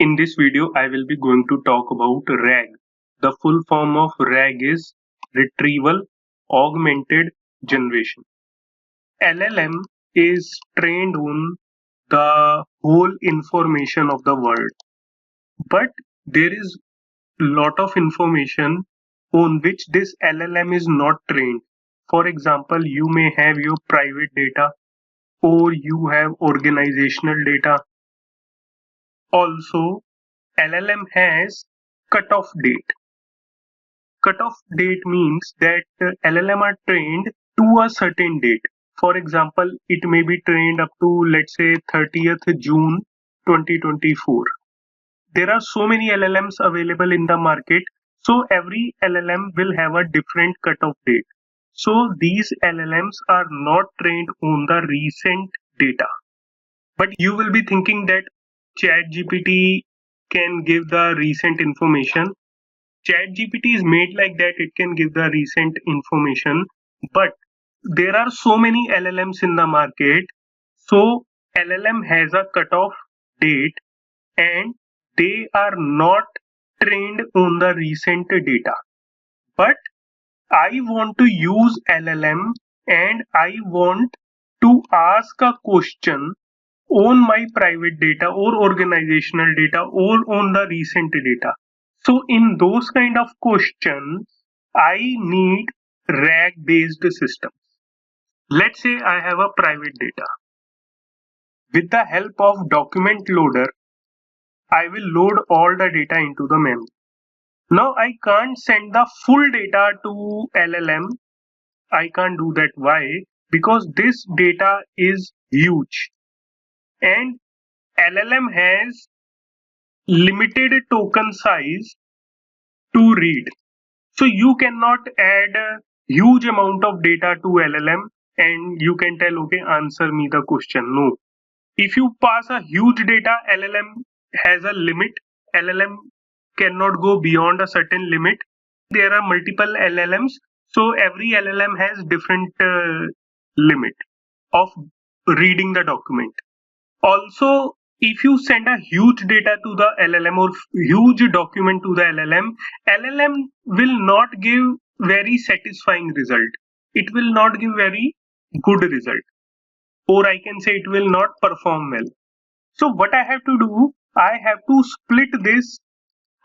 In this video, I will be going to talk about RAG. The full form of RAG is Retrieval-Augmented Generation. LLM is trained on the whole information of the world, but there is lot of information on which this LLM is not trained. For example, you may have your private data or you have organizational data. Also, LLM has cutoff date. Cutoff date means that LLM are trained to a certain date. For example, it may be trained up to, let's say, 30th June 2024. There are so many LLMs available in the market, so every LLM will have a different cutoff date. So these LLMs are not trained on the recent data. But you will be thinking that ChatGPT can give the recent information. ChatGPT is made like that, it can give the recent information, but there are so many LLMs in the market, so LLM has a cutoff date and they are not trained on the recent data. But I want to use LLM and I want to ask a question on my private data or organizational data or on the recent data. So in those kind of questions, I need RAG based systems. Let's say I have a private data. With the help of document loader, I will load all the data into the memory. Now I can't send the full data to LLM. I can't do that. Why? Because this data is huge and LLM has limited token size to read. So you cannot add a huge amount of data to LLM and you can tell, okay, answer me the question. No. If you pass a huge data, LLM has a limit. LLM cannot go beyond a certain limit. There are multiple LLMs. So every LLM has different limit of reading the document. Also, if you send a huge data to the LLM or huge document to the LLM will not give very satisfying result. It will not give very good result, or I can say it will not perform well. So what I have to do, I have to split this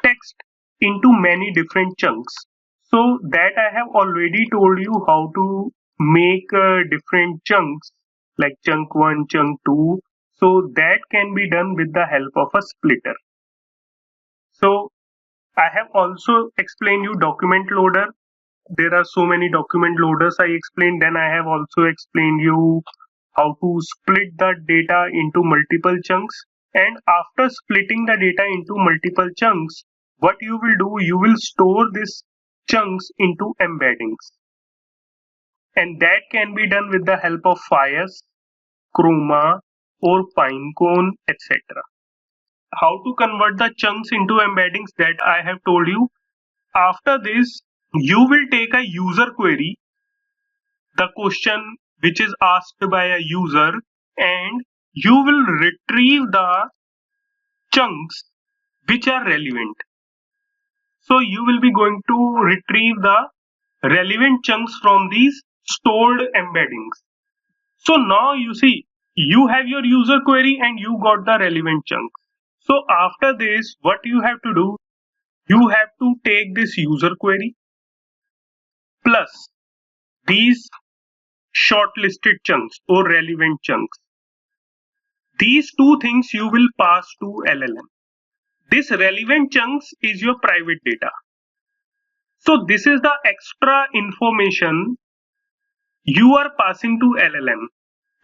text into many different chunks. So that I have already told you how to make different chunks like chunk 1, chunk 2. So that can be done with the help of a splitter. So I have also explained you document loader. There are so many document loaders I explained. Then I have also explained you how to split the data into multiple chunks. And after splitting the data into multiple chunks, what you will do, you will store these chunks into embeddings. And that can be done with the help of Fires, Chroma, or Pinecone, etc. How to convert the chunks into embeddings, that I have told you. After this, you will take a user query, the question which is asked by a user, and you will retrieve the chunks which are relevant. So you will be going to retrieve the relevant chunks from these stored embeddings. So now you see, you have your user query and you got the relevant chunks. So after this, what you have to do, you have to take this user query plus these shortlisted chunks or relevant chunks. These two things you will pass to LLM. This relevant chunks is your private data. So this is the extra information you are passing to LLM.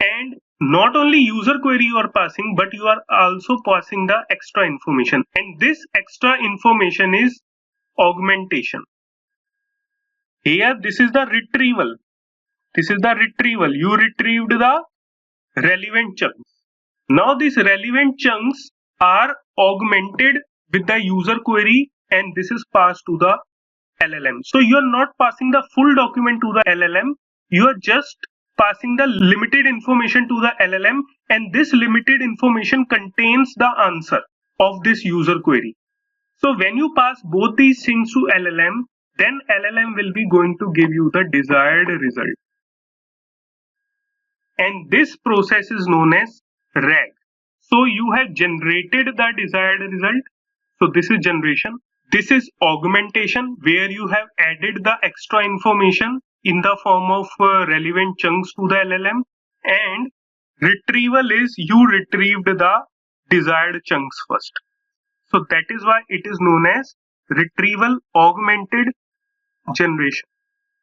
And not only user query you are passing, but you are also passing the extra information. And this extra information is augmentation. Here, this is the retrieval. This is the retrieval. You retrieved the relevant chunks. Now these relevant chunks are augmented with the user query and this is passed to the LLM. So you are not passing the full document to the LLM. You are just passing the limited information to the LLM, and this limited information contains the answer of this user query. So when you pass both these things to LLM, then LLM will be going to give you the desired result. And this process is known as RAG. So you have generated the desired result. So this is generation. This is augmentation, where you have added the extra information in the form of relevant chunks to the LLM. And retrieval is you retrieved the desired chunks first. So that is why it is known as retrieval augmented generation.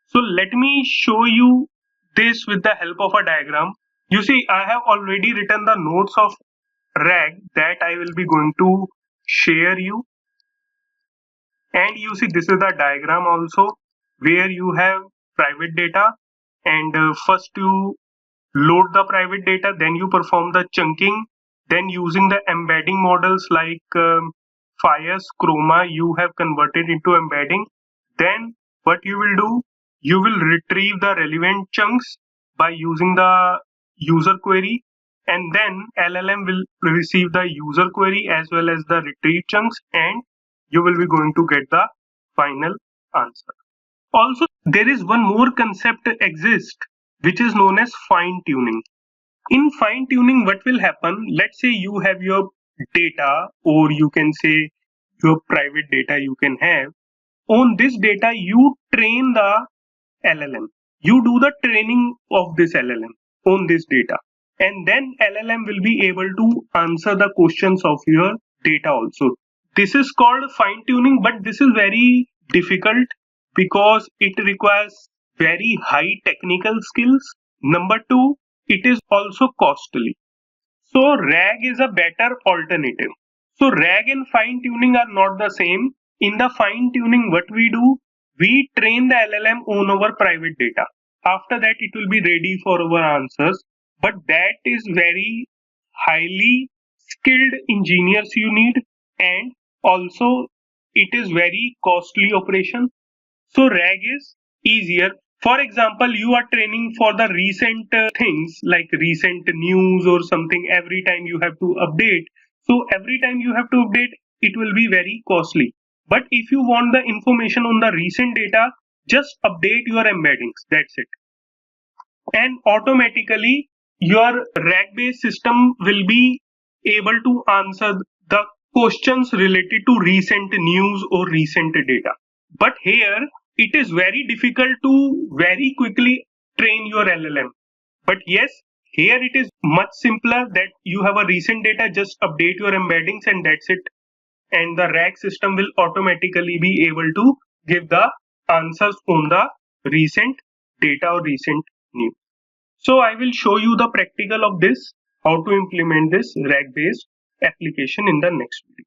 So let me show you this with the help of a diagram. You see, I have already written the notes of RAG that I will be going to share you. And you see, this is the diagram also, where you have private data, and first you load the private data, then you perform the chunking, then using the embedding models like Fias, Chroma, you have converted into embedding. Then what you will do, you will retrieve the relevant chunks by using the user query, and then LLM will receive the user query as well as the retrieve chunks, and you will be going to get the final answer. Also, there is one more concept exists, which is known as fine tuning. In fine tuning, what will happen? Let's say you have your data, or you can say your private data you can have. On this data, you train the LLM. You do the training of this LLM on this data. And then LLM will be able to answer the questions of your data also. This is called fine tuning, but this is very difficult because it requires very high technical skills. Number two, it is also costly. So RAG is a better alternative. So RAG and fine tuning are not the same. In the fine tuning, what we do, we train the LLM on our private data. After that, it will be ready for our answers. But that is very highly skilled engineers you need, and also it is very costly operation. So RAG is easier. For example, you are training for the recent things like recent news or something. Every time you have to update. So every time you have to update, it will be very costly. But if you want the information on the recent data, just update your embeddings. That's it. And automatically your RAG based system will be able to answer the questions related to recent news or recent data. But here it is very difficult to very quickly train your LLM. But yes, here it is much simpler that you have a recent data, just update your embeddings and that's it. And the RAG system will automatically be able to give the answers on the recent data or recent news. So I will show you the practical of this, how to implement this RAG based application in the next video.